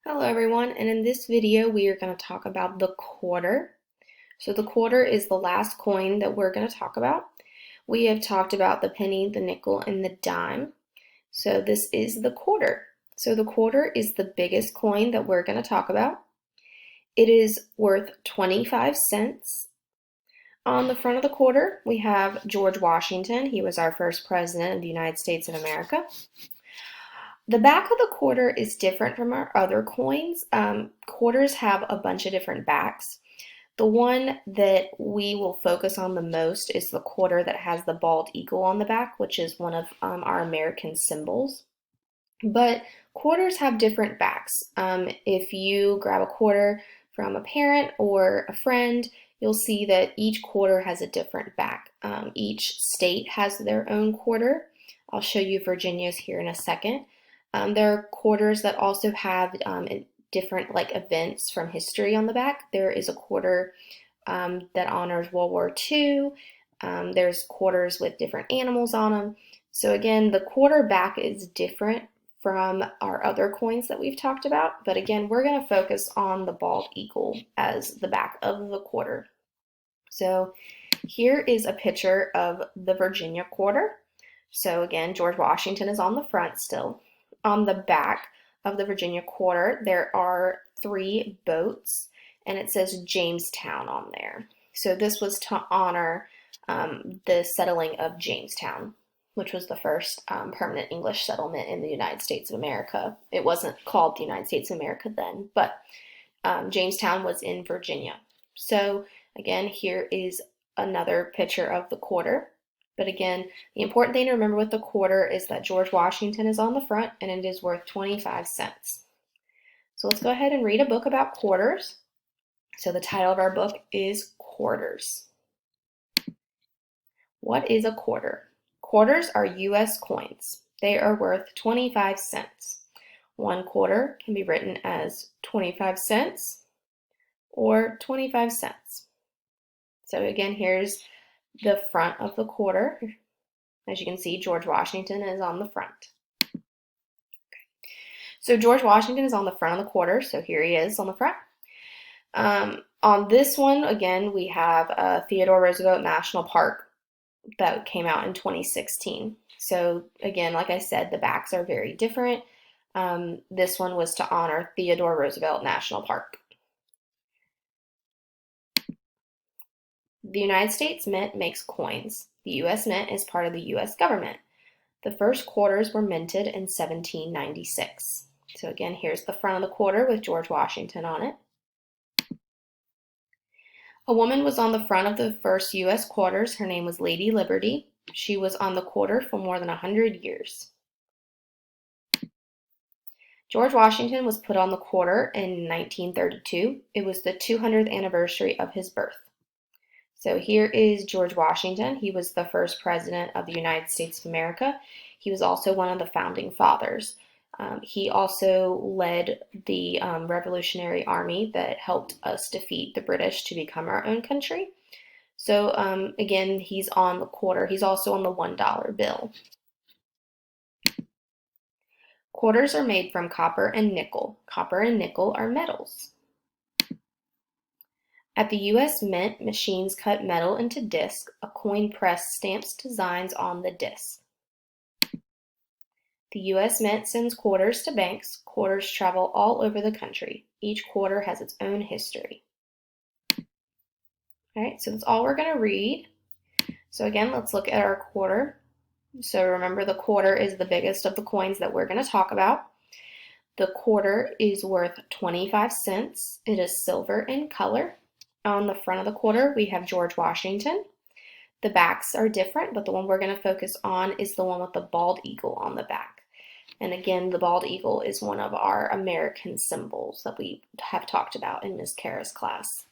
Hello everyone, and in this video we are going to talk about the quarter. So the quarter is the last coin that we're going to talk about. We have talked about the penny, the nickel, and the dime. So this is the quarter. So the quarter is the biggest coin that we're going to talk about. It is worth 25 cents. On the front of the quarter, we have George Washington. He was our first president of the United States of America. The back of the quarter is different from our other coins. Quarters have a bunch of different backs. The one that we will focus on the most is the quarter that has the bald eagle on the back, which is one of our American symbols. But quarters have different backs. If you grab a quarter from a parent or a friend, you'll see that each quarter has a different back. Each state has their own quarter. I'll show you Virginia's here in a second. There are quarters that also have different events from history on the back. There is a quarter that honors World War II. There's quarters with different animals on them. So again, the quarter back is different from our other coins that we've talked about. But again, we're going to focus on the bald eagle as the back of the quarter. So here is a picture of the Virginia quarter. So again, George Washington is on the front still. On the back of the Virginia quarter, there are 3 boats, and it says Jamestown on there. So this was to honor the settling of Jamestown, which was the first permanent English settlement in the United States of America. It wasn't called the United States of America then, but Jamestown was in Virginia. So again, here is another picture of the quarter. But again, the important thing to remember with the quarter is that George Washington is on the front and it is worth 25 cents. So let's go ahead and read a book about quarters. So the title of our book is Quarters. What is a quarter? Quarters are U.S. coins. They are worth 25 cents. 1 quarter can be written as 25 cents or 25 cents. So again, here's the front of the quarter. As you can see, George Washington is on the front. So George Washington is on the front of the quarter, so here he is on the front. On this one, again, we have Theodore Roosevelt National Park that came out in 2016. So again, like I said, the backs are very different. This one was to honor Theodore Roosevelt National Park. The United States Mint makes coins. The U.S. Mint is part of the U.S. government. The first quarters were minted in 1796. So again, here's the front of the quarter with George Washington on it. A woman was on the front of the first U.S. quarters. Her name was Lady Liberty. She was on the quarter for more than 100 years. George Washington was put on the quarter in 1932. It was the 200th anniversary of his birth. So here is George Washington. He was the first president of the United States of America. He was also one of the founding fathers. He also led the Revolutionary Army that helped us defeat the British to become our own country. So again, he's on the quarter. He's also on the $1 bill. Quarters are made from copper and nickel. Copper and nickel are metals. At the U.S. Mint, machines cut metal into disc. A coin press stamps designs on the disc. The U.S. Mint sends quarters to banks. Quarters travel all over the country. Each quarter has its own history. All right, so that's all we're going to read. So again, let's look at our quarter. So remember, the quarter is the biggest of the coins that we're going to talk about. The quarter is worth 25 cents. It is silver in color. On the front of the quarter, we have George Washington. The backs are different, but the one we're going to focus on is the one with the bald eagle on the back. And again, the bald eagle is one of our American symbols that we have talked about in Ms. Kara's class.